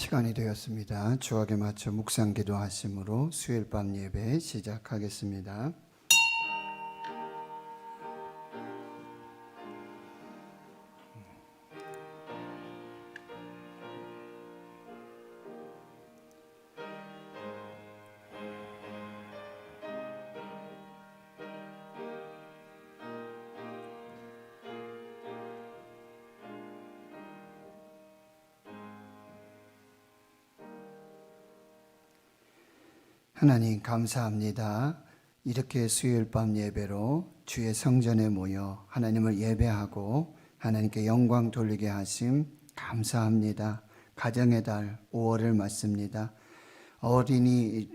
시간이 되었습니다. 주악에 맞춰 묵상 기도하심으로 수요일 밤 예배 시작하겠습니다. 하나님 감사합니다. 이렇게 수요일 밤 예배로 주의 성전에 모여 하나님을 예배하고 하나님께 영광 돌리게 하심 감사합니다. 가정의 달 5월을 맞습니다. 어린이날입니다.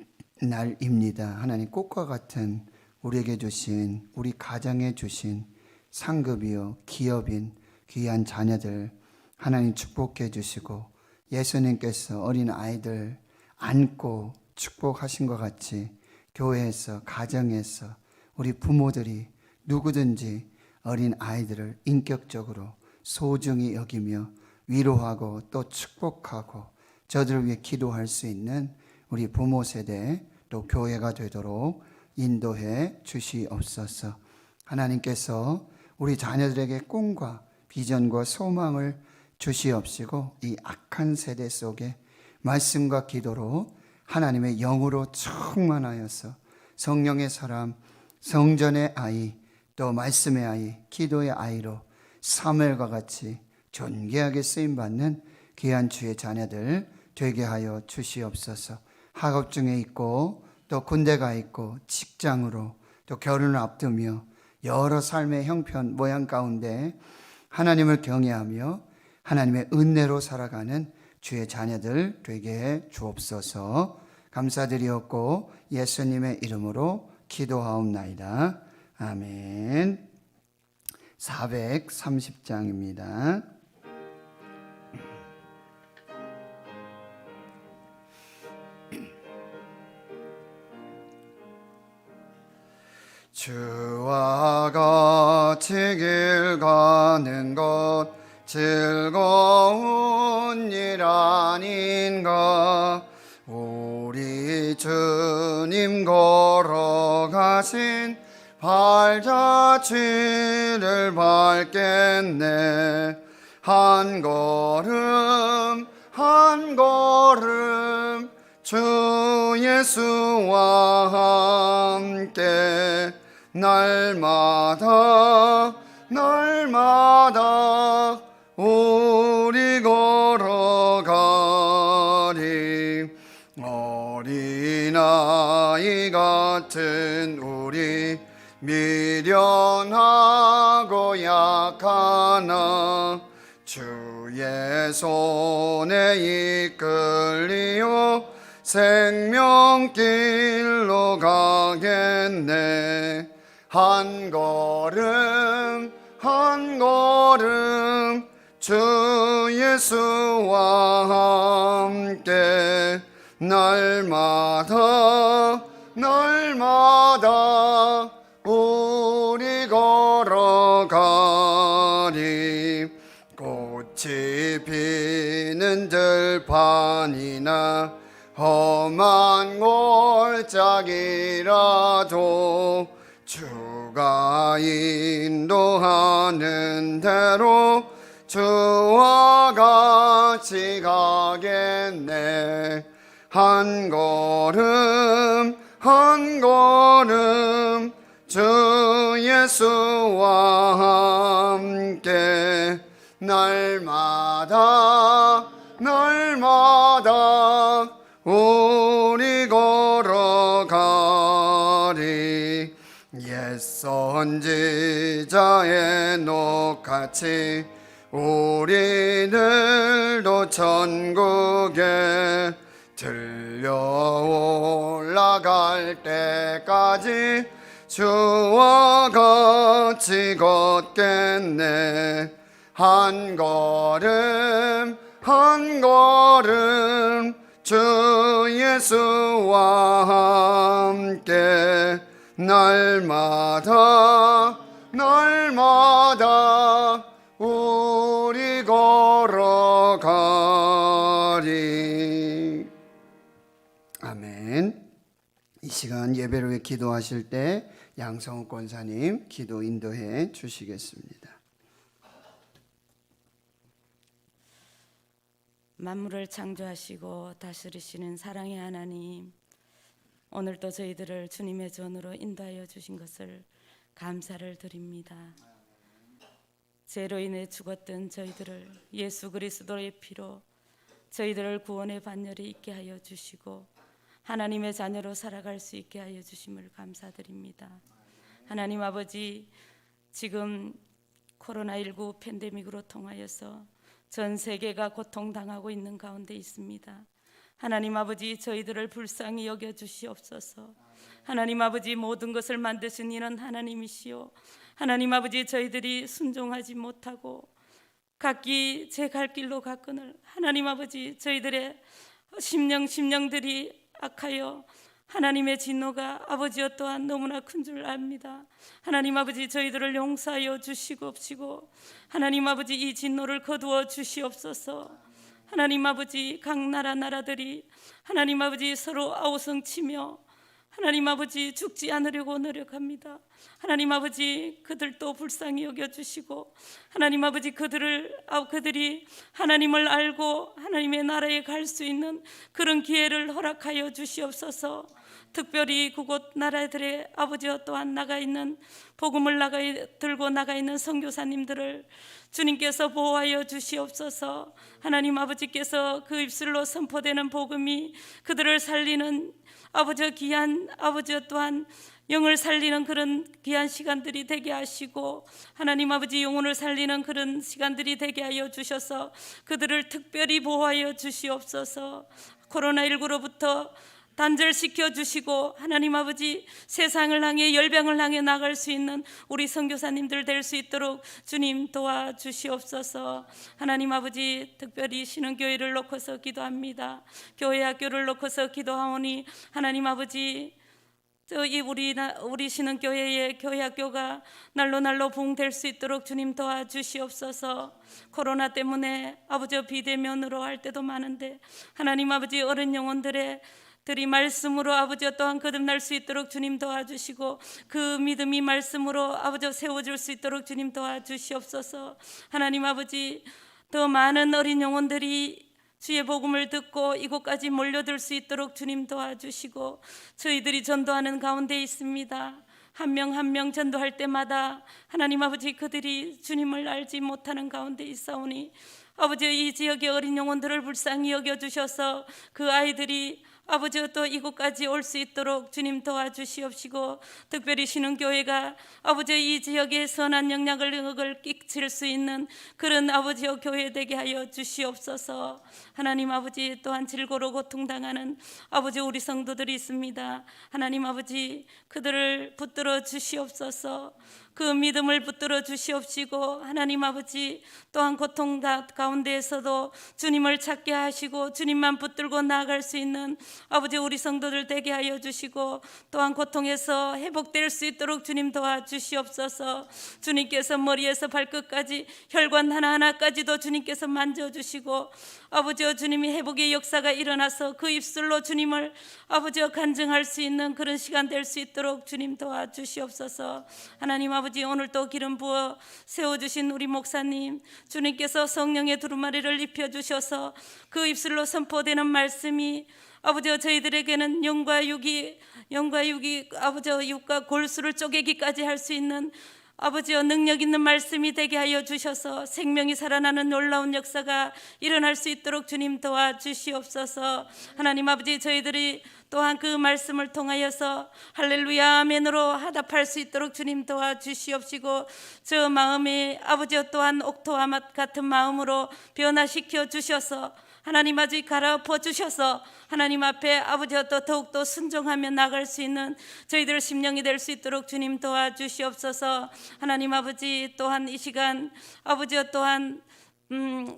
하나님 꽃과 같은 우리에게 주신 우리 가정에 주신 상급이요 기업인 귀한 자녀들 하나님 축복해 주시고 예수님께서 어린 아이들 안고 축복하신 것 같이 교회에서 가정에서 우리 부모들이 누구든지 어린 아이들을 인격적으로 소중히 여기며 위로하고 또 축복하고 저들을 위해 기도할 수 있는 우리 부모 세대 또 교회가 되도록 인도해 주시옵소서. 하나님께서 우리 자녀들에게 꿈과 비전과 소망을 주시옵시고 이 악한 세대 속에 말씀과 기도로 하나님의 영으로 충만하여서 성령의 사람, 성전의 아이, 또 말씀의 아이, 기도의 아이로 사무엘과 같이 존귀하게 쓰임받는 귀한 주의 자녀들 되게 하여 주시옵소서. 학업 중에 있고 또 군대 가 있고 직장으로 또 결혼을 앞두며 여러 삶의 형편 모양 가운데 하나님을 경외하며 하나님의 은혜로 살아가는 주의 자녀들 되게 해 주옵소서. 감사드리옵고 예수님의 이름으로 기도하옵나이다. 아멘. 430장입니다. 주와 같이 길 가는 것 즐거운 일 아닌가. 우리 주님 걸어가신 발자취를 밟겠네. 한 걸음 한 걸음 주 예수와 함께 날마다 날마다 우리 걸어가리. 어린아이 같은 우리 미련하고 약하나 주의 손에 이끌리어 생명길로 가겠네. 한 걸음 한 걸음 주 예수와 함께 날마다 날마다 우리 걸어가리. 꽃이 피는 들판이나 험한 골짜기라도 주가 인도하는 대로 주와 같이 가겠네. 한 걸음 한 걸음 주 예수와 함께 날마다 날마다 우리 걸어가리. 옛 선지자의 녹같이 우리들도 천국에 들려 올라갈 때까지 주와 같이 걷겠네. 한 걸음 한 걸음 주 예수와 함께 날마다 날마다 우리 걸어가리. 아멘. 이 시간 예배를 위해 기도하실 때 양성욱 권사님 기도 인도해 주시겠습니다. 만물을 창조하시고 다스리시는 사랑의 하나님, 오늘도 저희들을 주님의 전으로 인도하여 주신 것을 감사를 드립니다. 죄로 인해 죽었던 저희들을 예수 그리스도의 피로 저희들을 구원의 반열에 있게 하여 주시고 하나님의 자녀로 살아갈 수 있게 하여 주심을 감사드립니다. 하나님 아버지, 지금 코로나19 팬데믹으로 통하여서 전 세계가 고통당하고 있는 가운데 있습니다. 하나님 아버지, 저희들을 불쌍히 여겨 주시옵소서. 하나님 아버지, 모든 것을 만드신 이는 하나님이시오. 하나님 아버지, 저희들이 순종하지 못하고 각기 제 갈 길로 갔거늘 하나님 아버지, 저희들의 심령들이 악하여 하나님의 진노가 아버지여 또한 너무나 큰 줄 압니다. 하나님 아버지, 저희들을 용서하여 주시옵시고 하나님 아버지, 이 진노를 거두어 주시옵소서. 하나님 아버지, 각 나라들이 하나님 아버지 서로 아우성치며 하나님 아버지 죽지 않으려고 노력합니다. 하나님 아버지, 그들도 불쌍히 여겨주시고 하나님 아버지, 그들이 하나님을 알고 하나님의 나라에 갈 수 있는 그런 기회를 허락하여 주시옵소서. 특별히 그곳 나라들의 아버지와 또한 복음을 들고 나가 있는 선교사님들을 주님께서 보호하여 주시옵소서. 하나님 아버지께서 그 입술로 선포되는 복음이 그들을 살리는 귀한 또한 영을 살리는 그런 귀한 시간들이 되게 하시고 하나님 아버지, 영혼을 살리는 그런 시간들이 되게 하여 주셔서 그들을 특별히 보호하여 주시옵소서. 코로나19로부터 단절시켜 주시고 하나님 아버지, 세상을 향해 열방을 향해 나갈 수 있는 우리 선교사님들 될 수 있도록 주님 도와주시옵소서. 하나님 아버지, 특별히 신흥교회를 놓고서 기도합니다. 교회 학교를 놓고서 기도하오니 하나님 아버지, 우리 신흥교회의 교회학교가 날로 부흥될 수 있도록 주님 도와주시옵소서. 코로나 때문에 아버지 비대면으로 할 때도 많은데 하나님 아버지, 어린 영혼들이 말씀으로 아버지 또한 거듭날 수 있도록 주님 도와주시고 그 믿음이 말씀으로 아버지 세워질 수 있도록 주님 도와주시옵소서. 하나님 아버지, 더 많은 어린 영혼들이 주의 복음을 듣고 이곳까지 몰려들 수 있도록 주님 도와주시고 저희들이 전도하는 가운데 있습니다. 한 명 한 명 전도할 때마다 하나님 아버지, 그들이 주님을 알지 못하는 가운데 있사오니 아버지, 이 지역의 어린 영혼들을 불쌍히 여겨주셔서 그 아이들이 아버지 또 이곳까지 올 수 있도록 주님 도와주시옵시고 특별히 신흥교회가 아버지 이 지역에 선한 영향을 끼칠 수 있는 그런 아버지여 교회 되게 하여 주시옵소서. 하나님 아버지, 또한 질고로 고통당하는 아버지 우리 성도들이 있습니다. 하나님 아버지, 그들을 붙들어 주시옵소서. 그 믿음을 붙들어 주시옵시고 하나님 아버지, 또한 고통 가운데에서도 주님을 찾게 하시고 주님만 붙들고 나아갈 수 있는 아버지 우리 성도들 되게 하여 주시고 또한 고통에서 회복될 수 있도록 주님 도와주시옵소서. 주님께서 머리에서 발끝까지 혈관 하나하나까지도 주님께서 만져주시고 아버지여, 주님이 회복의 역사가 일어나서 그 입술로 주님을 아버지여 간증할 수 있는 그런 시간 될 수 있도록 주님 도와주시옵소서. 하나님 아버지, 오늘 또 기름 부어 세워주신 우리 목사님, 주님께서 성령의 두루마리를 입혀주셔서 그 입술로 선포되는 말씀이 아버지여 저희들에게는 영과 육이 아버지여 육과 골수를 쪼개기까지 할 수 있는 아버지여 능력 있는 말씀이 되게 하여 주셔서 생명이 살아나는 놀라운 역사가 일어날 수 있도록 주님 도와주시옵소서. 하나님 아버지, 저희들이 또한 그 말씀을 통하여서 할렐루야 아멘으로 하답할 수 있도록 주님 도와주시옵시고 저 마음이 아버지여 또한 옥토와 맛 같은 마음으로 변화시켜 주셔서 하나님 아버지 갈아엎어 주셔서 하나님 앞에 아버지와 또 더욱더 순종하며 나갈 수 있는 저희들 심령이 될 수 있도록 주님 도와주시옵소서. 하나님 아버지, 또한 이 시간 아버지와 또한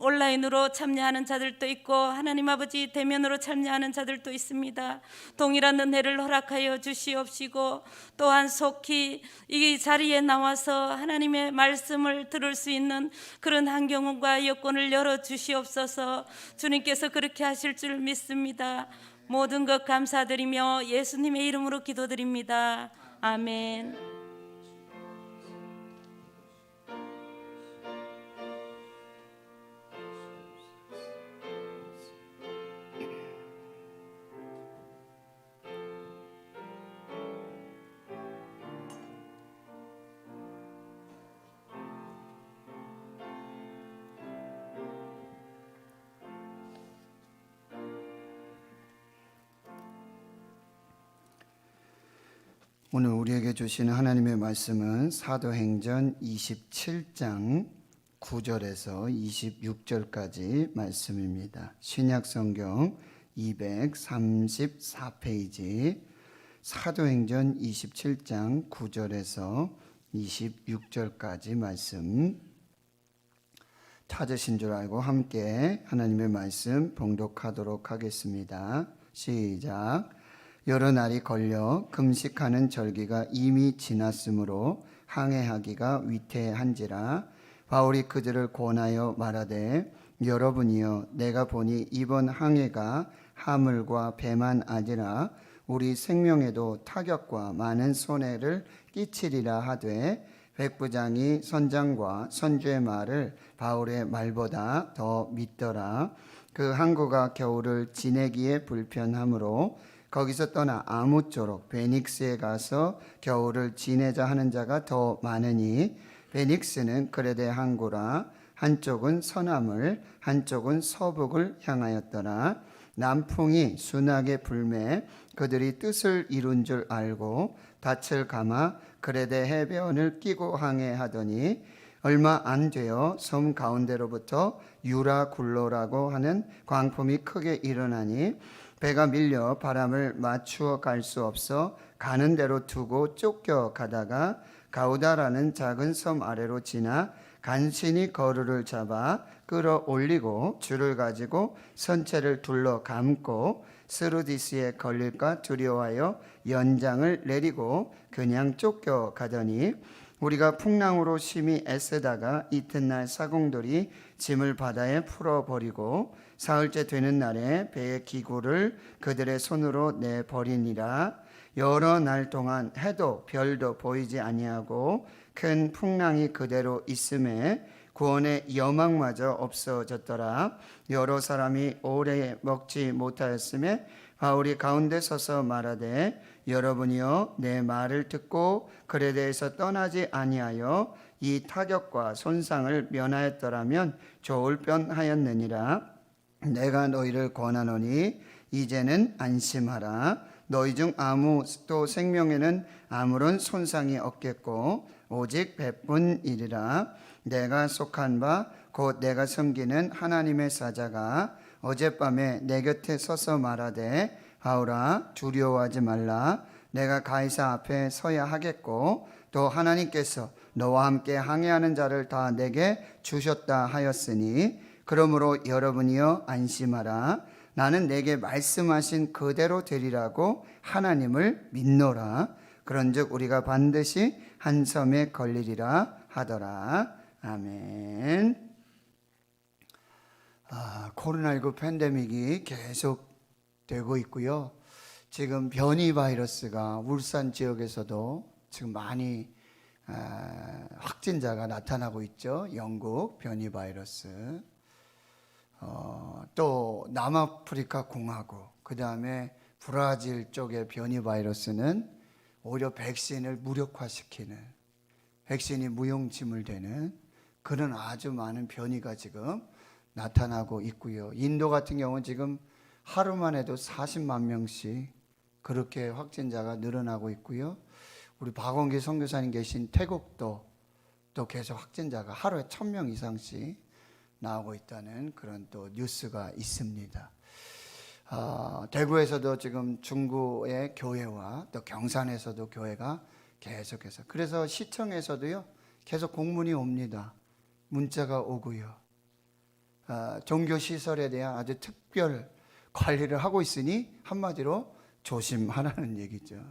온라인으로 참여하는 자들도 있고 하나님 아버지 대면으로 참여하는 자들도 있습니다. 동일한 은혜를 허락하여 주시옵시고 또한 속히 이 자리에 나와서 하나님의 말씀을 들을 수 있는 그런 환경과 여건을 열어 주시옵소서. 주님께서 그렇게 하실 줄 믿습니다. 모든 것 감사드리며 예수님의 이름으로 기도드립니다. 아멘. 오늘 우리에게 주시는 하나님의 말씀은 사도행전 27장 9절에서 26절까지 말씀입니다. 신약성경 234페이지 사도행전 27장 9절에서 26절까지 말씀 찾으신 줄 알고 함께 하나님의 말씀 봉독하도록 하겠습니다. 시작. 여러 날이 걸려 금식하는 절기가 이미 지났으므로 항해하기가 위태한지라 바울이 그들을 권하여 말하되 여러분이여 내가 보니 이번 항해가 하물과 배만 아니라 우리 생명에도 타격과 많은 손해를 끼치리라 하되 백부장이 선장과 선주의 말을 바울의 말보다 더 믿더라. 그 항구가 겨울을 지내기에 불편하므로 거기서 떠나 아무쪼록 베닉스에 가서 겨울을 지내자 하는 자가 더 많으니 베닉스는 그레데 항구라. 한쪽은 서남을 한쪽은 서북을 향하였더라. 남풍이 순하게 불매 그들이 뜻을 이룬 줄 알고 닻을 감아 그레데 해변을 끼고 항해하더니 얼마 안 되어 섬 가운데로부터 유라굴로라고 하는 광풍이 크게 일어나니 배가 밀려 바람을 맞추어 갈 수 없어 가는 대로 두고 쫓겨가다가 가우다라는 작은 섬 아래로 지나 간신히 거루를 잡아 끌어올리고 줄을 가지고 선체를 둘러 감고 스루디스에 걸릴까 두려워하여 연장을 내리고 그냥 쫓겨가더니 우리가 풍랑으로 심히 애쓰다가 이튿날 사공들이 짐을 바다에 풀어버리고 사흘째 되는 날에 배의 기구를 그들의 손으로 내버리니라. 여러 날 동안 해도 별도 보이지 아니하고 큰 풍랑이 그대로 있음에 구원의 여망마저 없어졌더라. 여러 사람이 오래 먹지 못하였음에 바울이 가운데 서서 말하되 여러분이여 내 말을 듣고 그레데에서 떠나지 아니하여 이 타격과 손상을 면하였더라면 좋을 뻔하였느니라. 내가 너희를 권하노니 이제는 안심하라. 너희 중 아무도 생명에는 아무런 손상이 없겠고 오직 배뿐이리라. 내가 속한 바 곧 내가 섬기는 하나님의 사자가 어젯밤에 내 곁에 서서 말하되 바울아 두려워하지 말라. 내가 가이사 앞에 서야 하겠고 또 하나님께서 너와 함께 항해하는 자를 다 내게 주셨다 하였으니 그러므로 여러분이여 안심하라. 나는 내게 말씀하신 그대로 되리라고 하나님을 믿노라. 그런즉 우리가 반드시 한 섬에 걸리리라 하더라. 아멘. 코로나19 팬데믹이 계속 되고 있고요. 지금 변이 바이러스가 울산 지역에서도 지금 많이 확진자가 나타나고 있죠. 영국 변이 바이러스. 또 남아프리카 공화국, 그 다음에 브라질 쪽의 변이 바이러스는 오히려 백신을 무력화시키는, 백신이 무용지물되는 그런 아주 많은 변이가 지금 나타나고 있고요. 인도 같은 경우는 지금 하루만 해도 40만 명씩 그렇게 확진자가 늘어나고 있고요. 우리 박원기 선교사님 계신 태국도 또 계속 확진자가 하루에 1,000명 이상씩 나오고 있다는 그런 또 뉴스가 있습니다. 대구에서도 지금 중구의 교회와 또 경산에서도 교회가 계속해서, 그래서 시청에서도요 계속 공문이 옵니다. 문자가 오고요. 종교시설에 대한 아주 특별 관리를 하고 있으니 한마디로 조심하라는 얘기죠.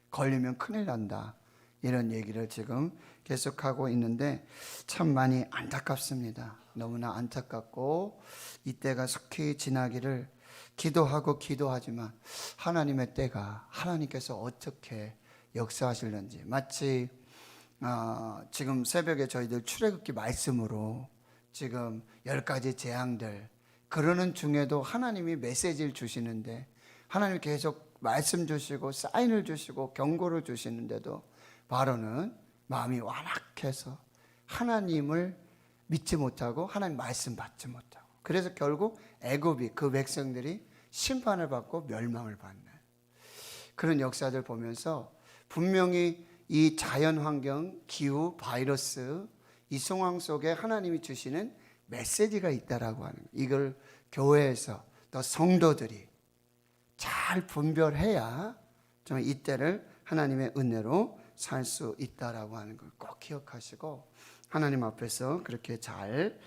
걸리면 큰일 난다, 이런 얘기를 지금 계속하고 있는데 참 많이 안타깝습니다. 너무나 안타깝고 이때가 속히 지나기를 기도하고 기도하지만 하나님의 때가, 하나님께서 어떻게 역사하실는지, 마치 지금 새벽에 저희들 출애굽기 말씀으로 지금 10가지 재앙들 그러는 중에도 하나님이 메시지를 주시는데, 하나님이 계속 말씀 주시고 사인을 주시고 경고를 주시는데도 바로는 마음이 완악해서 하나님을 믿지 못하고 하나님 말씀 받지 못하고, 그래서 결국 애굽이, 그 백성들이 심판을 받고 멸망을 받는 그런 역사들 보면서 분명히 이 자연 환경, 기후, 바이러스, 이 상황 속에 하나님이 주시는 메시지가 있다라고 하는 거예요. 이걸 교회에서 또 성도들이 잘 분별해야 좀 이때를 하나님의 은혜로 살 수 있다라고 하는 걸 꼭 기억하시고, 하나님 앞에서 그렇게 잘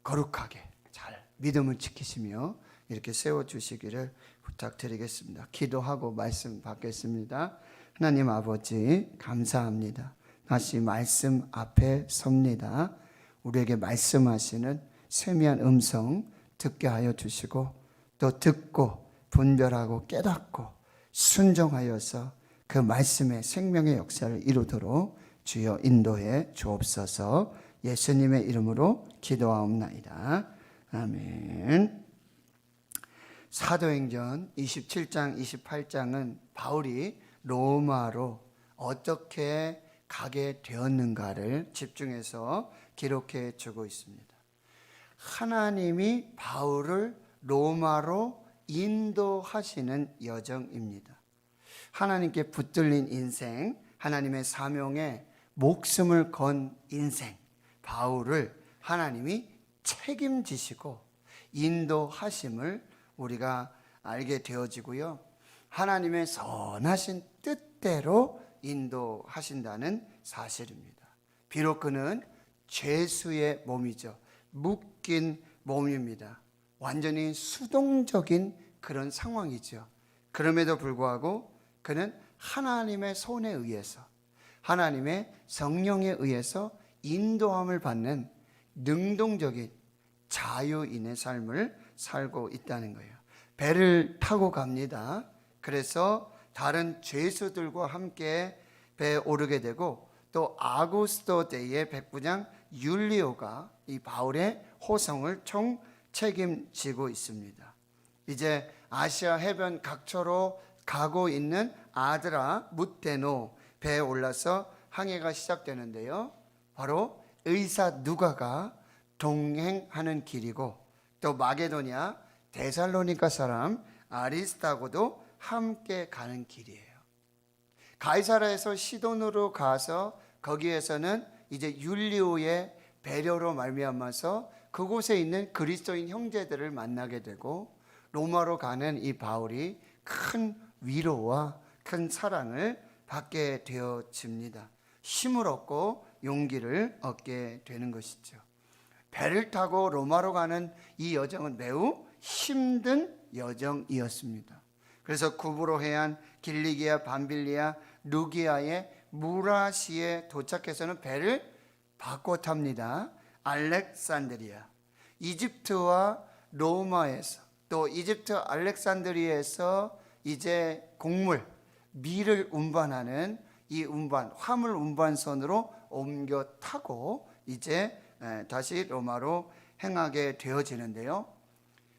거룩하게 잘 믿음을 지키시며 이렇게 세워주시기를 부탁드리겠습니다. 기도하고 말씀 받겠습니다. 하나님 아버지, 감사합니다. 다시 말씀 앞에 섭니다. 우리에게 말씀하시는 세미한 음성 듣게 하여 주시고, 또 듣고 분별하고 깨닫고 순종하여서 그 말씀의 생명의 역사를 이루도록 주여 인도해 주옵소서. 예수님의 이름으로 기도하옵나이다. 아멘. 사도행전 27장 28장은 바울이 로마로 어떻게 가게 되었는가를 집중해서 기록해 주고 있습니다. 하나님이 바울을 로마로 인도하시는 여정입니다. 하나님께 붙들린 인생, 하나님의 사명에 목숨을 건 인생, 바울을 하나님이 책임지시고 인도하심을 우리가 알게 되어지고요. 하나님의 선하신 뜻대로 인도하신다는 사실입니다. 비록 그는 죄수의 몸이죠. 묶인 몸입니다. 완전히 수동적인 그런 상황이죠. 그럼에도 불구하고 그는 하나님의 손에 의해서, 하나님의 성령에 의해서 인도함을 받는 능동적인 자유인의 삶을 살고 있다는 거예요. 배를 타고 갑니다. 그래서 다른 죄수들과 함께 배에 오르게 되고, 또 아구스토 대의 백부장 율리오가 이 바울의 호송을 총 책임지고 있습니다. 이제 아시아 해변 각처로 가고 있는 아드라 무테노 배에 올라서 항해가 시작되는데요. 바로 의사 누가가 동행하는 길이고, 또 마게도냐 데살로니가 사람 아리스타고도 함께 가는 길이에요. 가이사라에서 시돈으로 가서 거기에서는 이제 율리오의 배려로 말미암아서 그곳에 있는 그리스도인 형제들을 만나게 되고, 로마로 가는 이 바울이 큰 위로와 큰 사랑을 받게 되어집니다. 힘을 얻고 용기를 얻게 되는 것이죠. 배를 타고 로마로 가는 이 여정은 매우 힘든 여정이었습니다. 그래서 구브로 해안, 길리기아, 밤빌리아, 루기아의 무라시에 도착해서는 배를 바꿔 탑니다. 알렉산드리아, 이집트와 로마에서, 또 이집트 알렉산드리아에서 이제 곡물, 밀을 운반하는 이 운반, 화물 운반선으로 옮겨 타고 이제 다시 로마로 행하게 되어지는데요.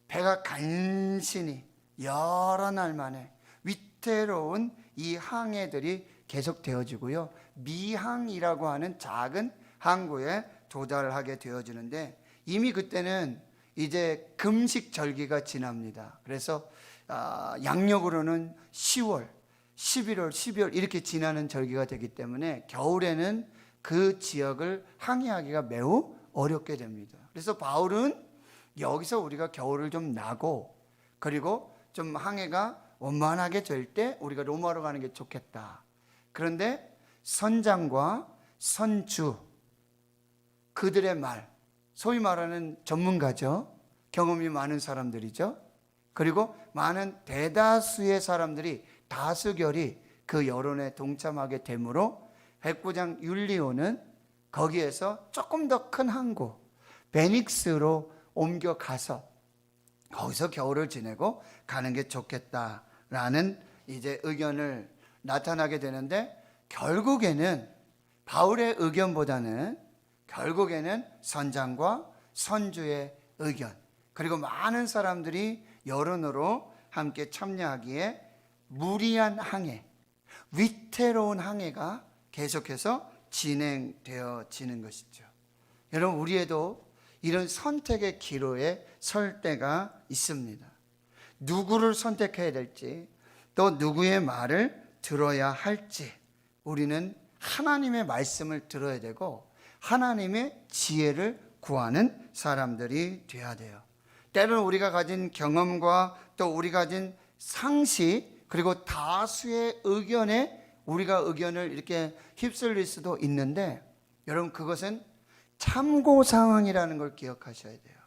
배가 간신히 여러 날 만에 위태로운 이 항해들이 계속 되어지고요. 미항이라고 하는 작은 항구에 도달하게 되어지는데, 이미 그때는 이제 금식절기가 지납니다. 그래서 양력으로는 10월, 11월, 12월 이렇게 지나는 절기가 되기 때문에 겨울에는 그 지역을 항해하기가 매우 어렵게 됩니다. 그래서 바울은 여기서 우리가 겨울을 좀 나고, 그리고 좀 항해가 원만하게 될 때 우리가 로마로 가는 게 좋겠다. 그런데 선장과 선주, 그들의 말, 소위 말하는 전문가죠. 경험이 많은 사람들이죠. 그리고 많은 대다수의 사람들이, 다수결이 그 여론에 동참하게 되므로 백부장 율리오는 거기에서 조금 더 큰 항구 베닉스로 옮겨가서 거기서 겨울을 지내고 가는 게 좋겠다라는 이제 의견을 나타나게 되는데, 결국에는 바울의 의견보다는 결국에는 선장과 선주의 의견, 그리고 많은 사람들이 여론으로 함께 참여하기에 무리한 항해, 위태로운 항해가 계속해서 진행되어지는 것이죠. 여러분, 우리에도 이런 선택의 기로에 설 때가 있습니다. 누구를 선택해야 될지, 또 누구의 말을 들어야 할지, 우리는 하나님의 말씀을 들어야 되고 하나님의 지혜를 구하는 사람들이 되어야 돼요. 때로는 우리가 가진 경험과 또 우리가 가진 상식, 그리고 다수의 의견에 우리가 의견을 이렇게 휩쓸릴 수도 있는데, 여러분, 그것은 참고 상황이라는 걸 기억하셔야 돼요.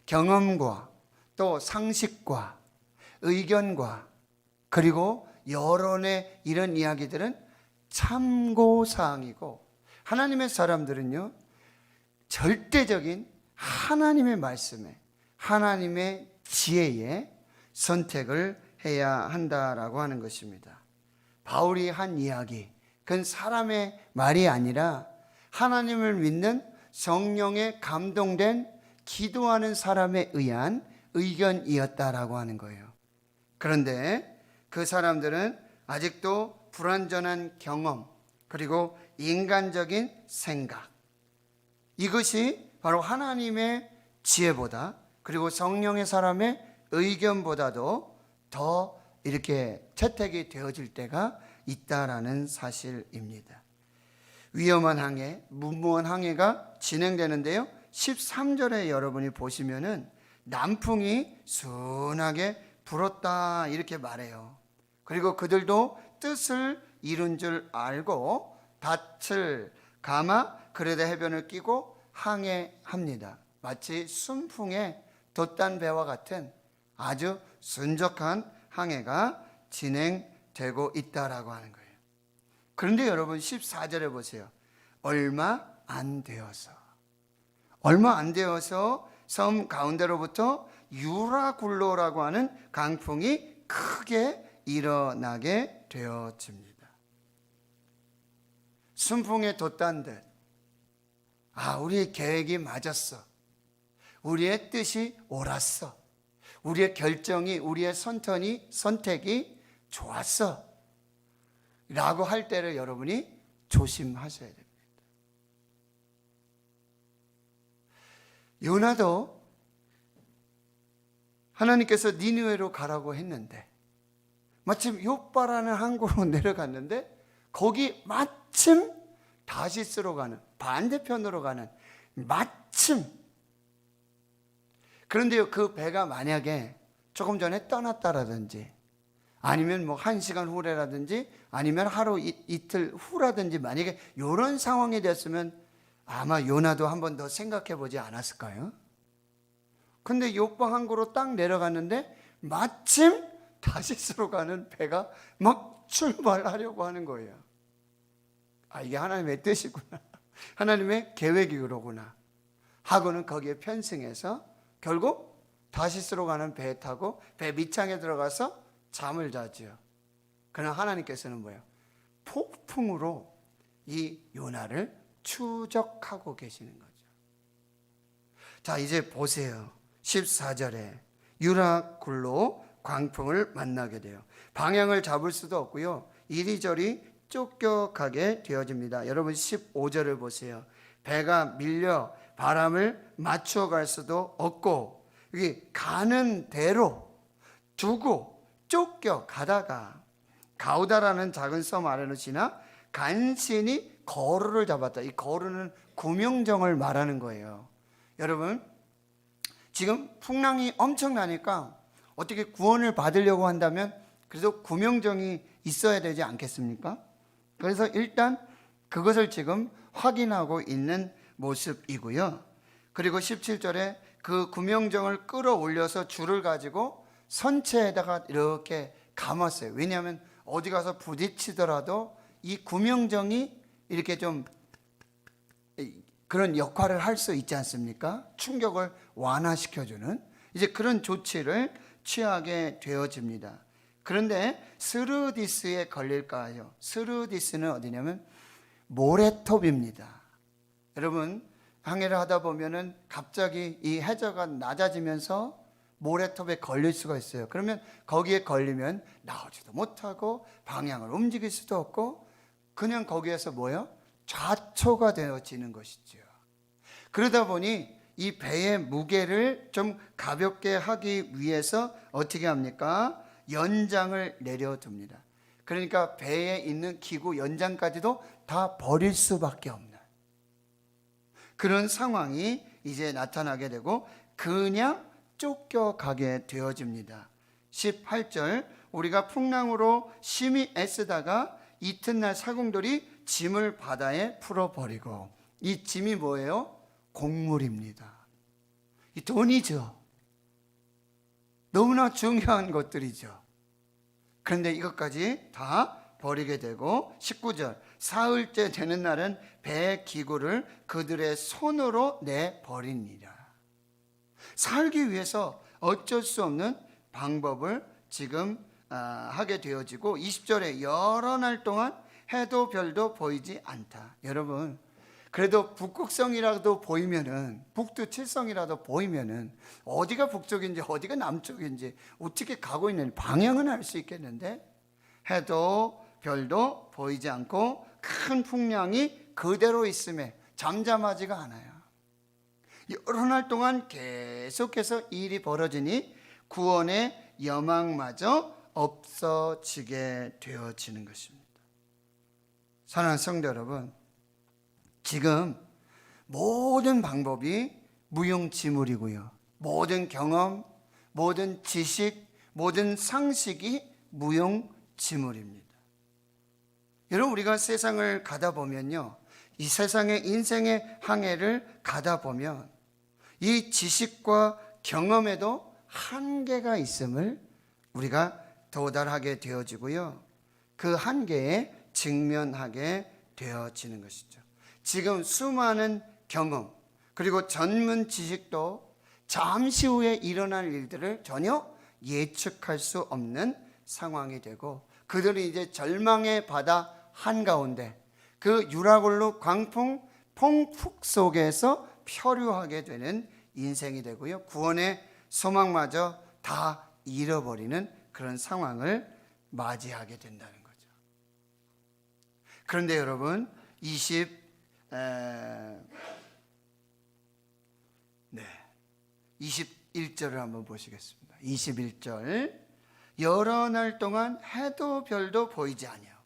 경험과 또 상식과 의견과 그리고 여론의 이런 이야기들은 참고 사항이고, 하나님의 사람들은요, 절대적인 하나님의 말씀에, 하나님의 지혜에 선택을 해야 한다라고 하는 것입니다. 바울이 한 이야기, 그건 사람의 말이 아니라 하나님을 믿는 성령에 감동된 기도하는 사람에 의한 의견이었다라고 하는 거예요. 그런데 그 사람들은 아직도 불완전한 경험, 그리고 인간적인 생각, 이것이 바로 하나님의 지혜보다, 그리고 성령의 사람의 의견보다도 더 이렇게 채택이 되어질 때가 있다라는 사실입니다. 위험한 항해, 무모한 항해가 진행되는데요, 13절에 여러분이 보시면은 남풍이 순하게 불었다 이렇게 말해요. 그리고 그들도 뜻을 이룬 줄 알고 닻을 감아 그레다 해변을 끼고 항해합니다. 마치 순풍에 돛단 배와 같은 아주 순적한 항해가 진행되고 있다라고 하는 거예요. 그런데 여러분, 14절에 보세요. 얼마 안 되어서 섬 가운데로부터 유라굴로라고 하는 강풍이 크게 일어나게 되어집니다. 순풍에 돛단 듯, 우리의 계획이 맞았어, 우리의 뜻이 옳았어, 우리의 결정이, 우리의 선택이 좋았어 라고 할 때를 여러분이 조심하셔야 됩니다. 요나도 하나님께서 니느웨로 가라고 했는데, 마침 욥바라는 항구로 내려갔는데, 거기 마침 다시스로 가는, 반대편으로 가는, 마침. 그런데요, 그 배가 만약에 조금 전에 떠났다라든지, 아니면 뭐 1시간 후라든지, 아니면 하루 이틀 후라든지, 만약에 이런 상황이 됐으면 아마 요나도 한 번 더 생각해 보지 않았을까요? 근데 욥바 항구로 딱 내려갔는데 마침 다시스로 가는 배가 막 출발하려고 하는 거예요. 이게 하나님의 뜻이구나, 하나님의 계획이 그러구나 하고는 거기에 편승해서 결국 다시스로 가는 배에 타고 배 밑창에 들어가서 잠을 자지요. 그러나 하나님께서는 뭐예요? 폭풍으로 이 요나를 추적하고 계시는 거죠. 자, 이제 보세요. 14절에 유라굴로 광풍을 만나게 돼요. 방향을 잡을 수도 없고요, 이리저리 쫓겨가게 되어집니다. 여러분, 15절을 보세요. 배가 밀려 바람을 맞추어 갈 수도 없고, 여기 가는 대로 두고 쫓겨가다가 가우다라는 작은 섬 아래로 지나 간신히 거루를 잡았다. 이 거루는 구명정을 말하는 거예요. 여러분, 지금 풍랑이 엄청나니까 어떻게 구원을 받으려고 한다면 그래도 구명정이 있어야 되지 않겠습니까? 그래서 일단 그것을 지금 확인하고 있는 모습이고요. 그리고 17절에 그 구명정을 끌어올려서 줄을 가지고 선체에다가 이렇게 감았어요. 왜냐하면 어디 가서 부딪히더라도 이 구명정이 이렇게 좀 그런 역할을 할 수 있지 않습니까? 충격을 완화시켜주는. 이제 그런 조치를 취하게 되어집니다. 그런데 스르디스에 걸릴까요? 스르디스는 어디냐면 모래톱입니다. 여러분, 항해를 하다 보면은 갑자기 이 해저가 낮아지면서 모래톱에 걸릴 수가 있어요. 그러면 거기에 걸리면 나오지도 못하고 방향을 움직일 수도 없고 그냥 거기에서 뭐예요? 좌초가 되어지는 것이죠. 그러다 보니 이 배의 무게를 좀 가볍게 하기 위해서 어떻게 합니까? 연장을 내려둡니다. 그러니까 배에 있는 기구 연장까지도 다 버릴 수밖에 없는 그런 상황이 이제 나타나게 되고 그냥 쫓겨가게 되어집니다. 18절, 우리가 풍랑으로 심히 애쓰다가 이튿날 사공들이 짐을 바다에 풀어버리고, 이 짐이 뭐예요? 곡물입니다. 이 돈이죠. 너무나 중요한 것들이죠. 그런데 이것까지 다 버리게 되고 19절, 사흘째 되는 날은 배 기구를 그들의 손으로 내버리니라. 살기 위해서 어쩔 수 없는 방법을 지금 하게 되어지고 20절에 여러 날 동안 해도 별도 보이지 않다. 여러분, 그래도 북극성이라도 보이면은, 북두칠성이라도 보이면은 어디가 북쪽인지 어디가 남쪽인지 어떻게 가고 있는지 방향은 알 수 있겠는데 해도 별도 보이지 않고 큰 풍랑이 그대로 있음에 잠잠하지가 않아요. 여러 날 동안 계속해서 일이 벌어지니 구원의 여망마저 없어지게 되어지는 것입니다. 사랑하는 성도 여러분, 지금 모든 방법이 무용지물이고요. 모든 경험, 모든 지식, 모든 상식이 무용지물입니다. 여러분, 우리가 세상을 가다 보면요, 이 세상의 인생의 항해를 가다 보면 이 지식과 경험에도 한계가 있음을 우리가 도달하게 되어지고요, 그 한계에 직면하게 되어지는 것이죠. 지금 수많은 경험 그리고 전문 지식도 잠시 후에 일어날 일들을 전혀 예측할 수 없는 상황이 되고, 그들이 이제 절망의 바다 한가운데 그 유라굴로 광풍 폭풍 속에서 표류하게 되는 인생이 되고요, 구원의 소망마저 다 잃어버리는 그런 상황을 맞이하게 된다는 거죠. 그런데 여러분, 21절을 한번 보시겠습니다. 21절, 여러 날 동안 해도 별도 보이지 아니하고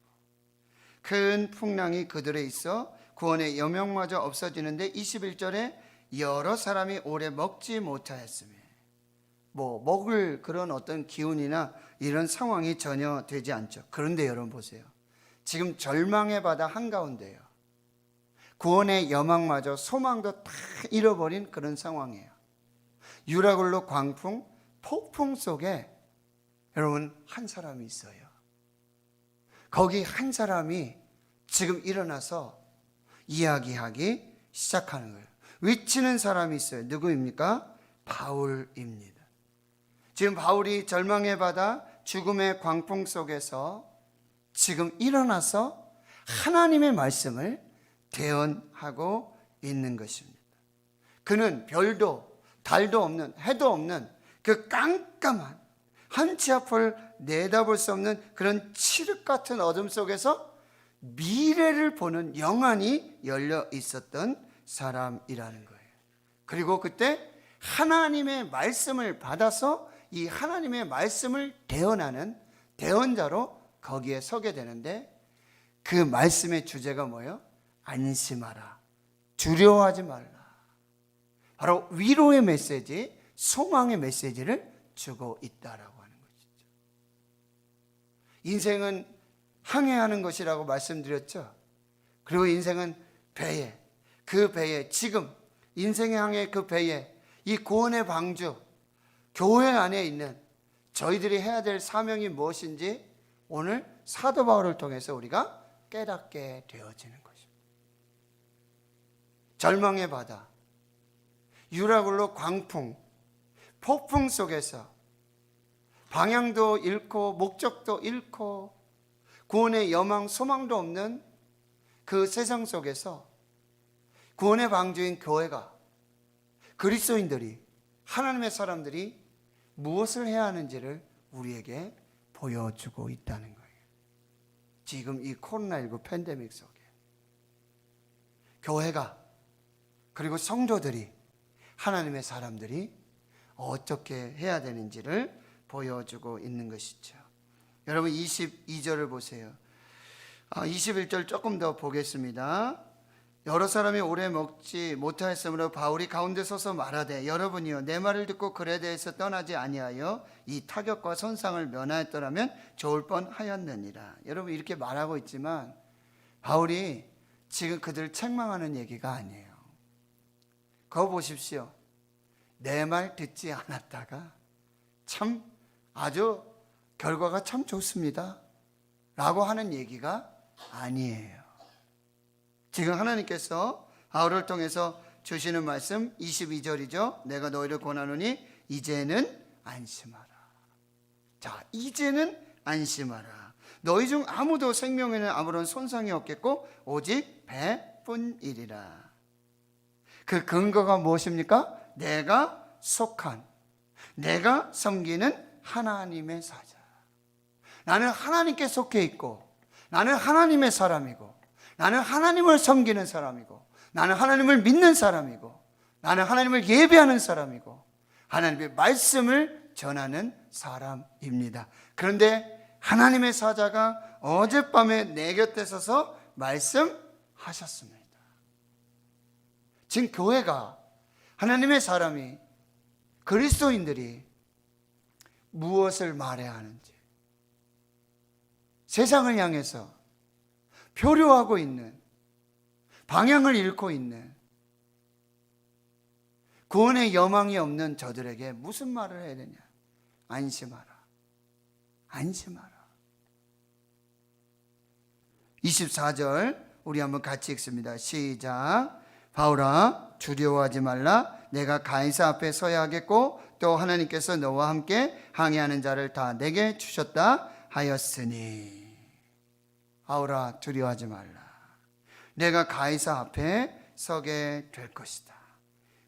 큰 풍랑이 그들에 있어 구원의 여명마저 없어지는데 21절에 여러 사람이 오래 먹지 못하였으며, 먹을 그런 어떤 기운이나 이런 상황이 전혀 되지 않죠. 그런데 여러분 보세요. 지금 절망의 바다 한가운데요, 구원의 여망마저 소망도 다 잃어버린 그런 상황이에요. 유라굴로 광풍 폭풍 속에 여러분 한 사람이 있어요. 거기 한 사람이 지금 일어나서 이야기하기 시작하는 거예요. 외치는 사람이 있어요. 누구입니까? 바울입니다. 지금 바울이 절망의 바다 죽음의 광풍 속에서 지금 일어나서 하나님의 말씀을 대언하고 있는 것입니다. 그는 별도 달도 없는 해도 없는 그 깜깜한 한치 앞을 내다볼 수 없는 그런 칠흑 같은 어둠 속에서 미래를 보는 영안이 열려 있었던 사람이라는 거예요. 그리고 그때 하나님의 말씀을 받아서 이 하나님의 말씀을 대언하는 대언자로 거기에 서게 되는데, 그 말씀의 주제가 뭐예요? 안심하라, 두려워하지 말라. 바로 위로의 메시지, 소망의 메시지를 주고 있다라고 하는 것이죠. 인생은 항해하는 것이라고 말씀드렸죠. 그리고 인생은 배에, 그 배에, 지금 인생의 항해 그 배에 이 구원의 방주 교회 안에 있는 저희들이 해야 될 사명이 무엇인지 오늘 사도 바울을 통해서 우리가 깨닫게 되어지는 것입니다. 절망의 바다, 유라굴로 광풍 폭풍 속에서 방향도 잃고 목적도 잃고 구원의 여망 소망도 없는 그 세상 속에서 구원의 방주인 교회가, 그리스도인들이, 하나님의 사람들이 무엇을 해야 하는지를 우리에게 보여주고 있다는 거예요. 지금 이 코로나19 팬데믹 속에 교회가, 그리고 성도들이, 하나님의 사람들이 어떻게 해야 되는지를 보여주고 있는 것이죠. 여러분 22절을 보세요. 21절 조금 더 보겠습니다. 여러 사람이 오래 먹지 못하였으므로 바울이 가운데 서서 말하되 여러분이요 내 말을 듣고 글에 대해서 떠나지 아니하여 이 타격과 손상을 면하였더라면 좋을 뻔하였느니라. 여러분 이렇게 말하고 있지만 바울이 지금 그들을 책망하는 얘기가 아니에요. 그거 보십시오. 내 말 듣지 않았다가 참 아주 결과가 참 좋습니다 라고 하는 얘기가 아니에요. 지금 하나님께서 바울을 통해서 주시는 말씀 22절이죠. 내가 너희를 권하노니 이제는 안심하라. 자, 이제는 안심하라. 너희 중 아무도 생명에는 아무런 손상이 없겠고 오직 배뿐이리라. 그 근거가 무엇입니까? 내가 속한, 내가 섬기는 하나님의 사자. 나는 하나님께 속해 있고, 나는 하나님의 사람이고, 나는 하나님을 섬기는 사람이고, 나는 하나님을 믿는 사람이고, 나는 하나님을 예배하는 사람이고, 하나님의 말씀을 전하는 사람입니다. 그런데 하나님의 사자가 어젯밤에 내 곁에 서서 말씀하셨습니다. 지금 교회가, 하나님의 사람이, 그리스도인들이 무엇을 말해야 하는지, 세상을 향해서 표류하고 있는, 방향을 잃고 있는, 구원의 여망이 없는 저들에게 무슨 말을 해야 되냐? 안심하라. 안심하라. 24절 우리 한번 같이 읽습니다. 시작. 바울아 두려워하지 말라. 내가 가이사 앞에 서야 하겠고 또 하나님께서 너와 함께 항해하는 자를 다 내게 주셨다 하였으니. 바울아 두려워하지 말라. 내가 가이사 앞에 서게 될 것이다.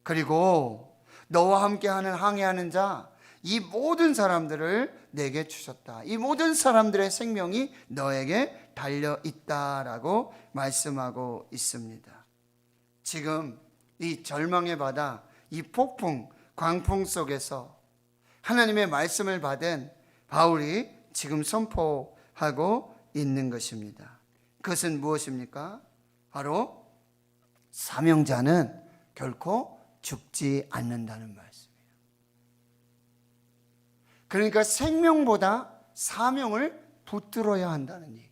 그리고 너와 함께하는 항해하는 자, 이 모든 사람들을 내게 주셨다. 이 모든 사람들의 생명이 너에게 달려 있다라고 말씀하고 있습니다. 지금 이 절망의 바다, 이 폭풍, 광풍 속에서 하나님의 말씀을 받은 바울이 지금 선포하고 있는 것입니다. 그것은 무엇입니까? 바로 사명자는 결코 죽지 않는다는 말씀이에요. 그러니까 생명보다 사명을 붙들어야 한다는 얘기예요.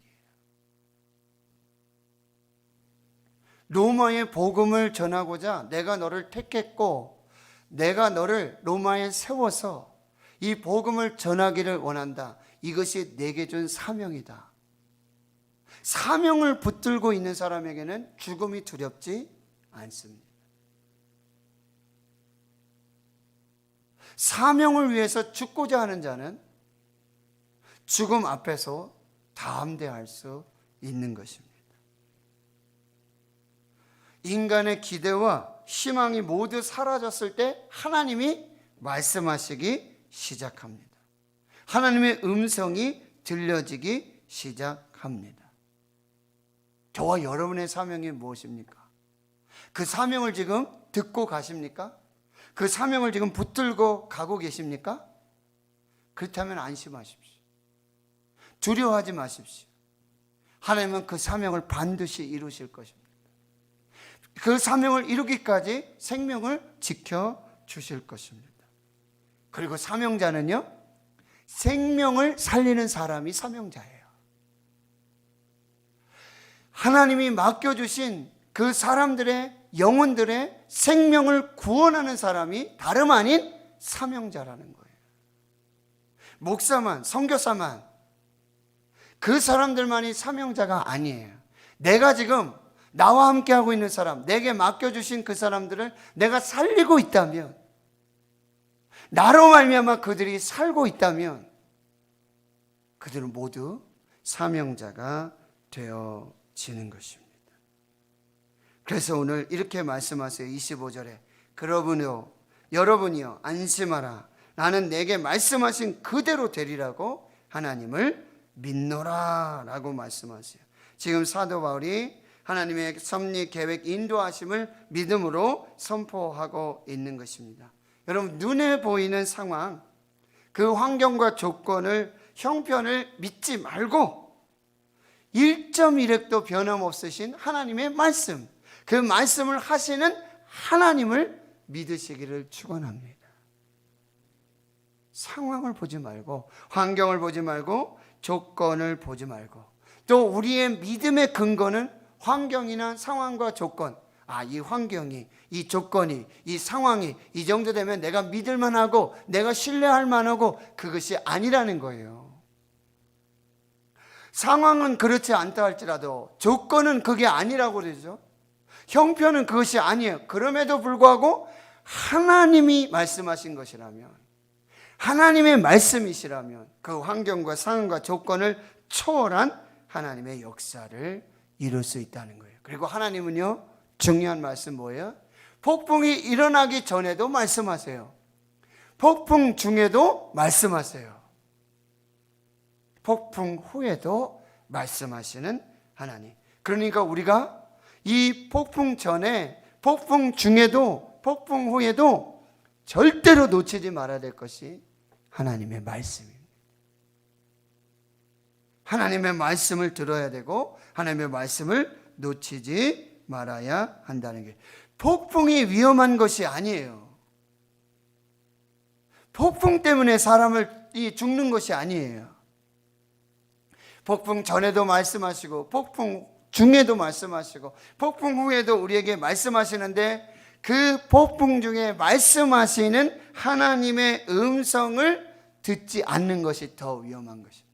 로마의 복음을 전하고자 내가 너를 택했고 내가 너를 로마에 세워서 이 복음을 전하기를 원한다. 이것이 내게 준 사명이다. 사명을 붙들고 있는 사람에게는 죽음이 두렵지 않습니다. 사명을 위해서 죽고자 하는 자는 죽음 앞에서 담대할 수 있는 것입니다. 인간의 기대와 희망이 모두 사라졌을 때 하나님이 말씀하시기 시작합니다. 하나님의 음성이 들려지기 시작합니다. 저와 여러분의 사명이 무엇입니까? 그 사명을 지금 듣고 가십니까? 그 사명을 지금 붙들고 가고 계십니까? 그렇다면 안심하십시오. 두려워하지 마십시오. 하나님은 그 사명을 반드시 이루실 것입니다. 그 사명을 이루기까지 생명을 지켜주실 것입니다. 그리고 사명자는요, 생명을 살리는 사람이 사명자예요. 하나님이 맡겨주신 그 사람들의 영혼들의 생명을 구원하는 사람이 다름 아닌 사명자라는 거예요. 목사만, 선교사만, 그 사람들만이 사명자가 아니에요. 내가 지금 나와 함께 하고 있는 사람, 내게 맡겨주신 그 사람들을 내가 살리고 있다면, 나로 말미암아 그들이 살고 있다면 그들은 모두 사명자가 되어지는 것입니다. 그래서 오늘 이렇게 말씀하세요. 25절에 여러분이요 안심하라. 나는 내게 말씀하신 그대로 되리라고 하나님을 믿노라 라고 말씀하세요. 지금 사도 바울이 하나님의 섭리 계획 인도하심을 믿음으로 선포하고 있는 것입니다. 여러분, 눈에 보이는 상황, 그 환경과 조건을, 형편을 믿지 말고 1.1획도 변함없으신 하나님의 말씀, 그 말씀을 하시는 하나님을 믿으시기를 축원합니다. 상황을 보지 말고, 환경을 보지 말고, 조건을 보지 말고, 또 우리의 믿음의 근거는 환경이나 상황과 조건, 이 환경이, 이 조건이, 이 상황이 이 정도 되면 내가 믿을 만하고 내가 신뢰할 만하고, 그것이 아니라는 거예요. 상황은 그렇지 않다 할지라도 조건은 그게 아니라고 그러죠. 형편은 그것이 아니에요. 그럼에도 불구하고 하나님이 말씀하신 것이라면, 하나님의 말씀이시라면 그 환경과 상황과 조건을 초월한 하나님의 역사를 이룰 수 있다는 거예요. 그리고 하나님은요, 중요한 말씀 뭐예요? 폭풍이 일어나기 전에도 말씀하세요. 폭풍 중에도 말씀하세요. 폭풍 후에도 말씀하시는 하나님. 그러니까 우리가 이 폭풍 전에, 폭풍 중에도, 폭풍 후에도 절대로 놓치지 말아야 될 것이 하나님의 말씀입니다. 하나님의 말씀을 들어야 되고 하나님의 말씀을 놓치지 말아야 한다는 게, 폭풍이 위험한 것이 아니에요. 폭풍 때문에 사람이 죽는 것이 아니에요. 폭풍 전에도 말씀하시고 폭풍 중에도 말씀하시고 폭풍 후에도 우리에게 말씀하시는데, 그 폭풍 중에 말씀하시는 하나님의 음성을 듣지 않는 것이 더 위험한 것입니다.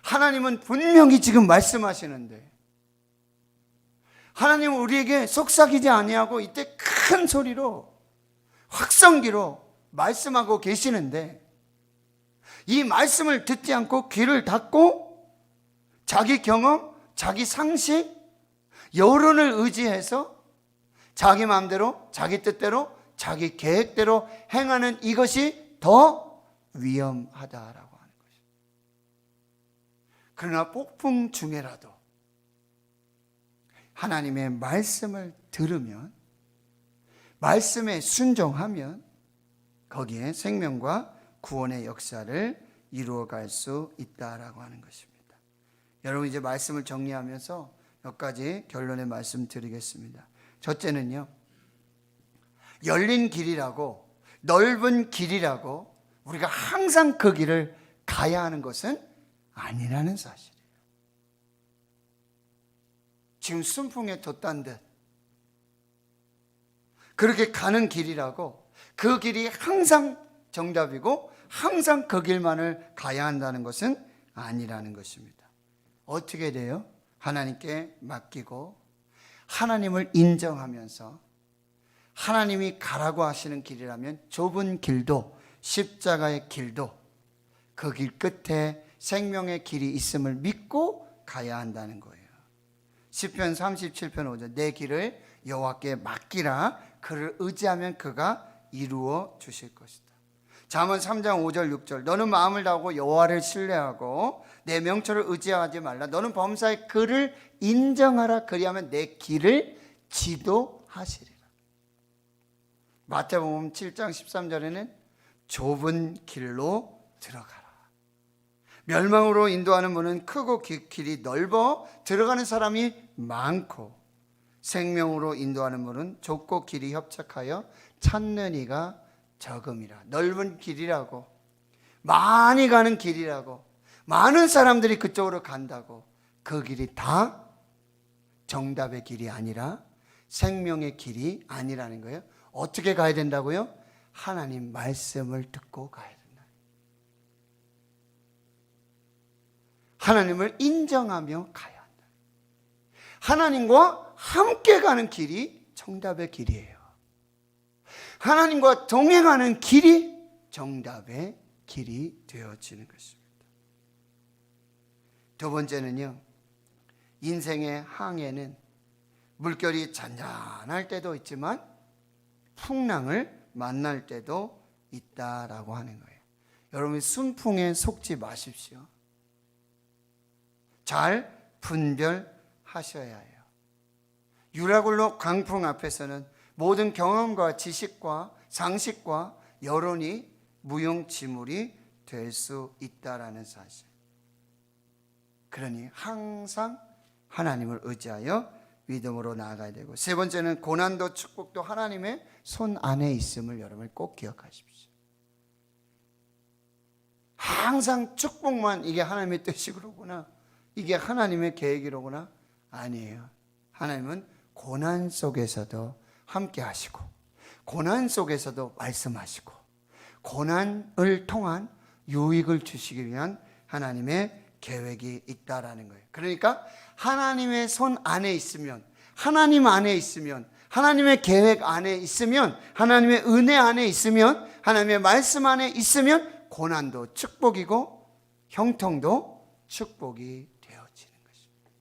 하나님은 분명히 지금 말씀하시는데, 하나님은 우리에게 속삭이지 아니하고 이때 큰 소리로 확성기로 말씀하고 계시는데, 이 말씀을 듣지 않고 귀를 닫고 자기 경험, 자기 상식, 여론을 의지해서 자기 마음대로, 자기 뜻대로, 자기 계획대로 행하는 이것이 더 위험하다라고 하는 것입니다. 그러나 폭풍 중에라도 하나님의 말씀을 들으면, 말씀에 순종하면 거기에 생명과 구원의 역사를 이루어갈 수 있다라고 하는 것입니다. 여러분, 이제 말씀을 정리하면서 몇 가지 결론의 말씀 드리겠습니다. 첫째는요, 열린 길이라고, 넓은 길이라고 우리가 항상 그 길을 가야 하는 것은 아니라는 사실이에요. 지금 순풍에 돛단 듯 그렇게 가는 길이라고, 그 길이 항상 정답이고 항상 그 길만을 가야 한다는 것은 아니라는 것입니다. 어떻게 돼요? 하나님께 맡기고 하나님을 인정하면서 하나님이 가라고 하시는 길이라면 좁은 길도, 십자가의 길도 그 길 끝에 생명의 길이 있음을 믿고 가야 한다는 거예요. 시편 37편 5절, 내 길을 여호와께 맡기라. 그를 의지하면 그가 이루어 주실 것이다. 잠언 3장 5절 6절, 너는 마음을 다하고 여호와를 신뢰하고 내 명철을 의지하지 말라. 너는 범사의 그를 인정하라. 그리하면 내 길을 지도하시리라. 마태복음 7장 13절에는 좁은 길로 들어가라. 멸망으로 인도하는 문은 크고 길이 넓어 들어가는 사람이 많고, 생명으로 인도하는 문은 좁고 길이 협착하여 찾는 이가 적음이라. 넓은 길이라고, 많이 가는 길이라고, 많은 사람들이 그쪽으로 간다고 그 길이 다 정답의 길이 아니라 생명의 길이 아니라는 거예요. 어떻게 가야 된다고요? 하나님 말씀을 듣고 가야 된다. 하나님을 인정하며 가야 한다. 하나님과 함께 가는 길이 정답의 길이에요. 하나님과 동행하는 길이 정답의 길이 되어지는 것입니다. 두 번째는요, 인생의 항해는 물결이 잔잔할 때도 있지만 풍랑을 만날 때도 있다라고 하는 거예요. 여러분, 순풍에 속지 마십시오. 잘 분별하셔야 해요. 유라굴로 강풍 앞에서는 모든 경험과 지식과 상식과 여론이 무용지물이 될 수 있다라는 사실. 그러니 항상 하나님을 의지하여 믿음으로 나아가야 되고, 세 번째는 고난도 축복도 하나님의 손 안에 있음을 여러분 꼭 기억하십시오. 항상 축복만 이게 하나님의 뜻이로구나, 이게 하나님의 계획이로구나, 아니에요. 하나님은 고난 속에서도 함께 하시고, 고난 속에서도 말씀하시고, 고난을 통한 유익을 주시기 위한 하나님의 계획이 있다라는 거예요. 그러니까 하나님의 손 안에 있으면, 하나님 안에 있으면, 하나님의 계획 안에 있으면, 하나님의 은혜 안에 있으면, 하나님의 말씀 안에 있으면 고난도 축복이고 형통도 축복이 되어지는 것입니다.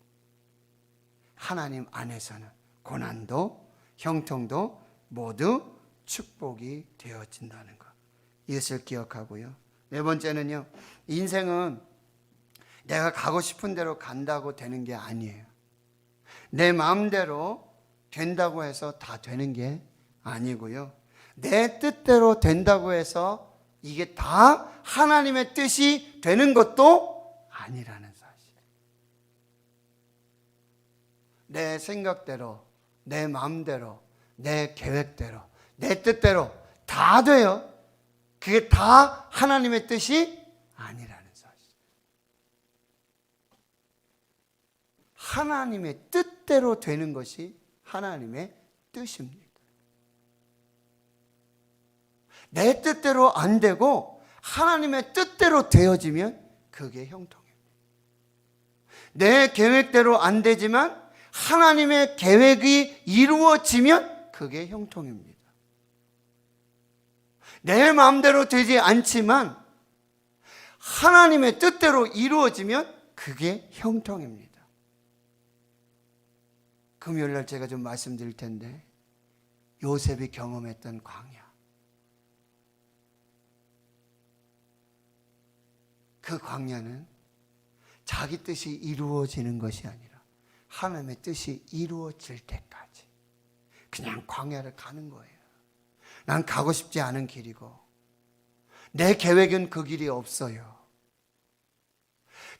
하나님 안에서는 고난도 형통도 모두 축복이 되어진다는 것, 이것을 기억하고요. 네 번째는요, 인생은 내가 가고 싶은 대로 간다고 되는 게 아니에요. 내 마음대로 된다고 해서 다 되는 게 아니고요, 내 뜻대로 된다고 해서 이게 다 하나님의 뜻이 되는 것도 아니라는 사실. 내 생각대로, 내 마음대로, 내 계획대로, 내 뜻대로 다 돼요. 그게 다 하나님의 뜻이 아니라는 사실. 하나님의 뜻대로 되는 것이 하나님의 뜻입니다. 내 뜻대로 안 되고 하나님의 뜻대로 되어지면 그게 형통입니다. 내 계획대로 안 되지만 하나님의 계획이 이루어지면 그게 형통입니다. 내 마음대로 되지 않지만 하나님의 뜻대로 이루어지면 그게 형통입니다. 금요일날 제가 좀 말씀드릴 텐데, 요셉이 경험했던 광야, 그 광야는 자기 뜻이 이루어지는 것이 아니라 하나님의 뜻이 이루어질 때까지 그냥 광야를 가는 거예요. 난 가고 싶지 않은 길이고, 내 계획은 그 길이 없어요.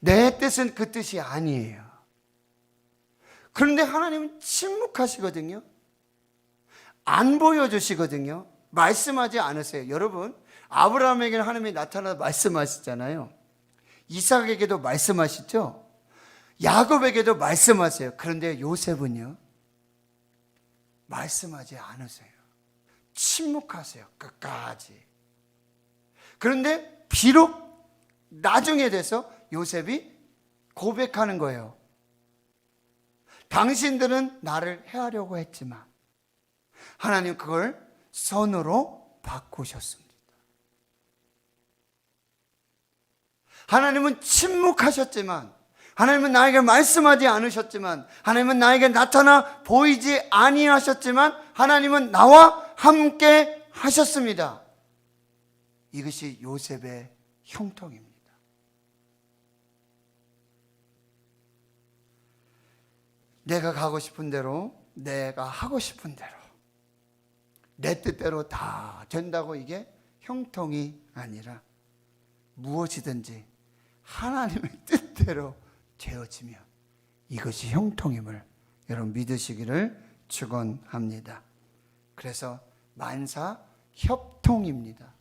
내 뜻은 그 뜻이 아니에요. 그런데 하나님은 침묵하시거든요. 안 보여주시거든요. 말씀하지 않으세요. 여러분, 아브라함에게는 하나님이 나타나서 말씀하시잖아요. 이삭에게도 말씀하시죠. 야곱에게도 말씀하세요. 그런데 요셉은요, 말씀하지 않으세요. 침묵하세요. 끝까지. 그런데 비록 나중에 돼서 요셉이 고백하는 거예요. 당신들은 나를 해하려고 했지만 하나님 그걸 선으로 바꾸셨습니다. 하나님은 침묵하셨지만, 하나님은 나에게 말씀하지 않으셨지만, 하나님은 나에게 나타나 보이지 아니하셨지만 하나님은 나와 함께 하셨습니다. 이것이 요셉의 형통입니다. 내가 가고 싶은 대로, 내가 하고 싶은 대로, 내 뜻대로 다 된다고 이게 형통이 아니라 무엇이든지 하나님의 뜻대로 되어지면 이것이 형통임을 여러분 믿으시기를 축원합니다. 그래서 만사 협통입니다.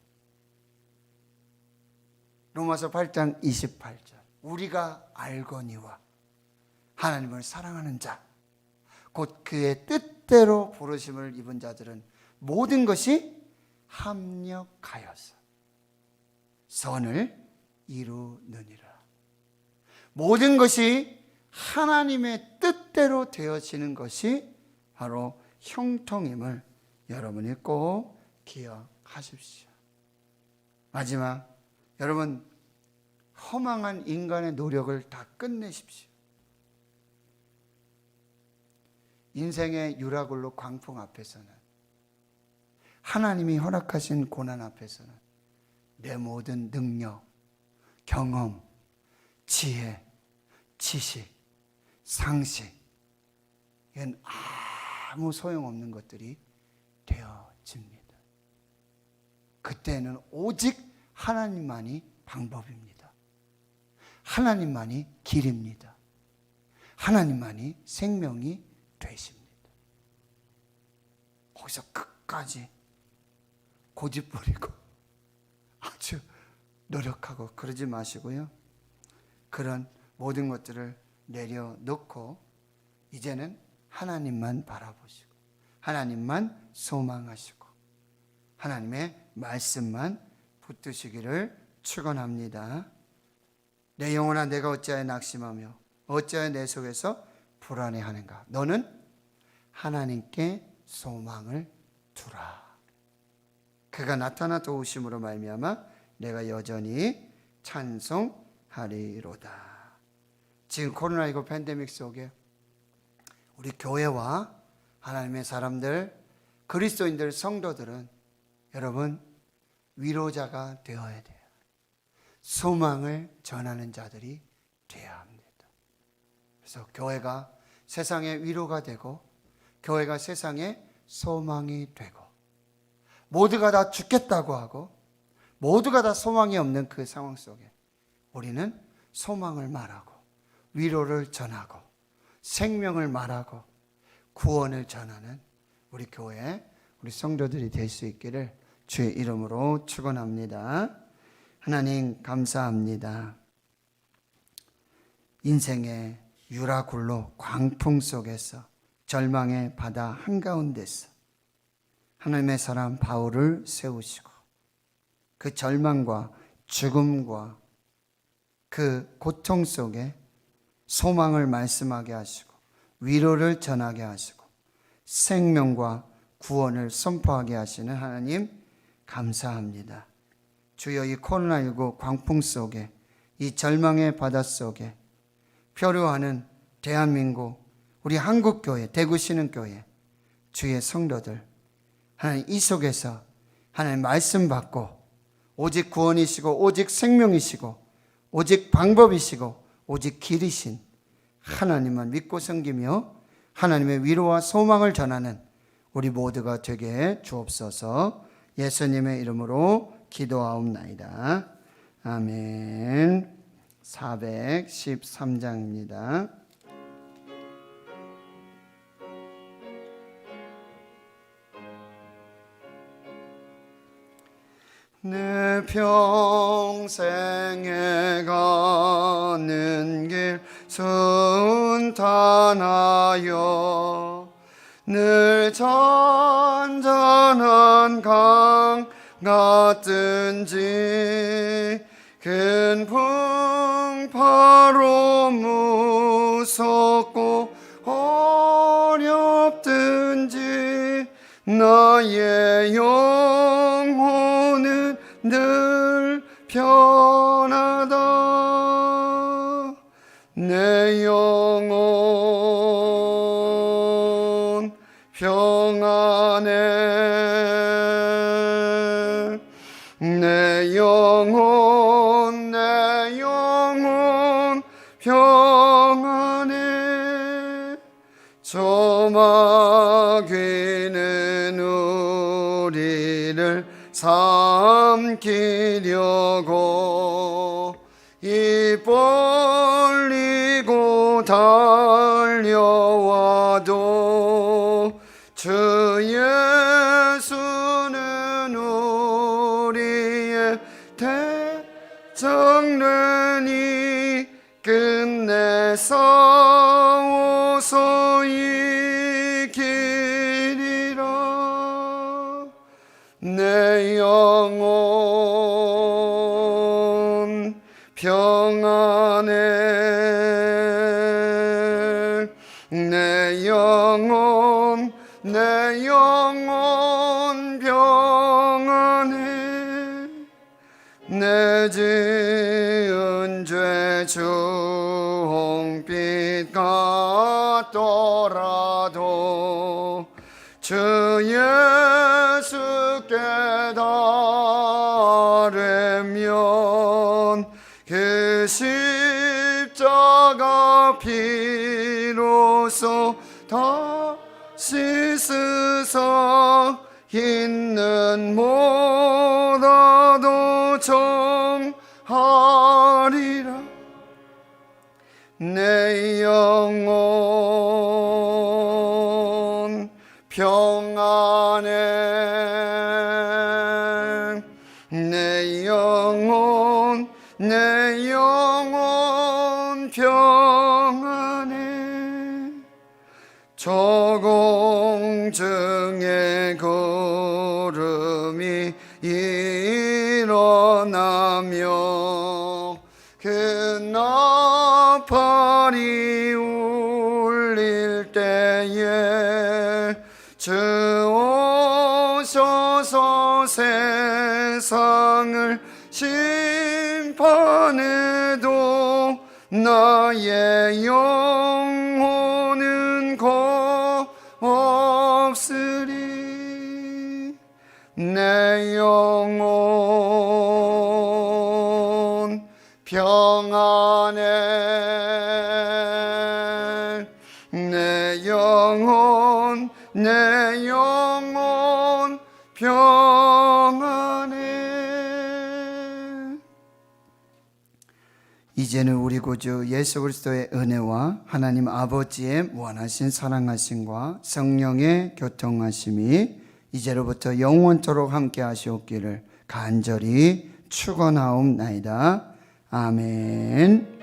로마서 8장 28절, 우리가 알거니와 하나님을 사랑하는 자 곧 그의 뜻대로 부르심을 입은 자들은 모든 것이 합력하여서 선을 이루느니라. 모든 것이 하나님의 뜻대로 되어지는 것이 바로 형통임을 여러분이 꼭 기억하십시오. 마지막, 여러분 허망한 인간의 노력을 다 끝내십시오. 인생의 유라굴로 광풍 앞에서는, 하나님이 허락하신 고난 앞에서는 내 모든 능력, 경험, 지혜, 지식, 상식, 이건 아무 소용없는 것들이 되어집니다. 그때는 오직 하나님만이 방법입니다. 하나님만이 길입니다. 하나님만이 생명이 되십니다. 거기서 끝까지 고집부리고 아주 노력하고 그러지 마시고요. 그런 모든 것들을 내려놓고 이제는 하나님만 바라보시고 하나님만 소망하시고 하나님의 말씀만 붙드시기를 축원합니다. 내 영혼아 내가 어찌하여 낙심하며 어찌하여 내 속에서 불안해하는가. 너는 하나님께 소망을 두라. 그가 나타나 도우심으로 말미암아 내가 여전히 찬송하리로다. 지금 코로나19 팬데믹 속에 우리 교회와 하나님의 사람들, 그리스도인들, 성도들은 여러분 위로자가 되어야 돼요. 소망을 전하는 자들이 되어야 합니다. 그래서 교회가 세상의 위로가 되고 교회가 세상의 소망이 되고, 모두가 다 죽겠다고 하고 모두가 다 소망이 없는 그 상황 속에 우리는 소망을 말하고 위로를 전하고 생명을 말하고 구원을 전하는 우리 교회, 우리 성도들이 될 수 있기를 주의 이름으로 축원합니다. 하나님 감사합니다. 인생의 유라굴로 광풍 속에서 절망의 바다 한가운데서 하나님의 사람 바울을 세우시고 그 절망과 죽음과 그 고통 속에 소망을 말씀하게 하시고 위로를 전하게 하시고 생명과 구원을 선포하게 하시는 하나님 감사합니다. 주여, 이 코로나19 광풍 속에, 이 절망의 바다 속에 표류하는 대한민국, 우리 한국교회, 대구신흥교회, 주의 성도들, 하나님 이 속에서 하나님 말씀 받고 오직 구원이시고 오직 생명이시고 오직 방법이시고 오직 길이신 하나님만 믿고 섬기며 하나님의 위로와 소망을 전하는 우리 모두가 되게 해 주옵소서. 예수님의 이름으로 기도하옵나이다. 아멘. 413장입니다. 내 평생에 가는 길 순탄하여 늘 잔잔한 강 같든지 큰 풍파로 무섭고 어렵든지 나의 영혼은 늘 편하다. 내 영혼 평안해. 내 영혼 평안해. 저 마귀는 우리를 삼키려고 입 벌리고 달려와도 주 예수는 우리의 대장르니 끝내 싸워서 이기리라. 내 영혼 평안해. 내 영혼 평안해. 내 지은 죄 주홍빛 같더라도 주 예수께 달으면 그 십자가 피로써 다 씻으사 있는 모라도 정하리라. 내 영혼 평안해. 내 영혼 평안해. 저공중의 구름이 일어나며 그 나팔이 울릴 때에 주 오셔서 세상을 심판해도 나의 영혼은 없으리. 내 영혼 평안해. 내 영혼 평안해. 이제는 우리 구주 예수 그리스도의 은혜와 하나님 아버지의 무한하신 사랑하심과 성령의 교통하심이 이제로부터 영원토록 함께 하시옵기를 간절히 축원하옵나이다. 아멘.